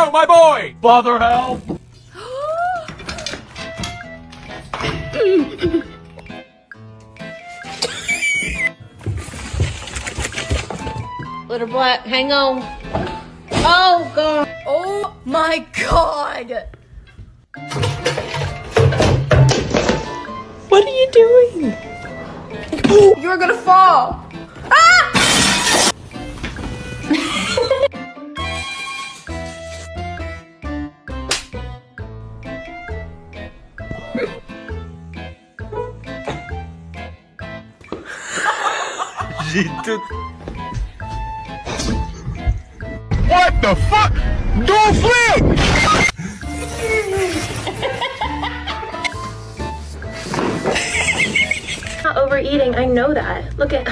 out, my boy! Father, help! Little Black, hang on. Oh, God. Oh my god! What are you doing? You're gonna fall! Ah! J'ai tout... What the fuck? Don't flip! Not overeating, I know that. Look at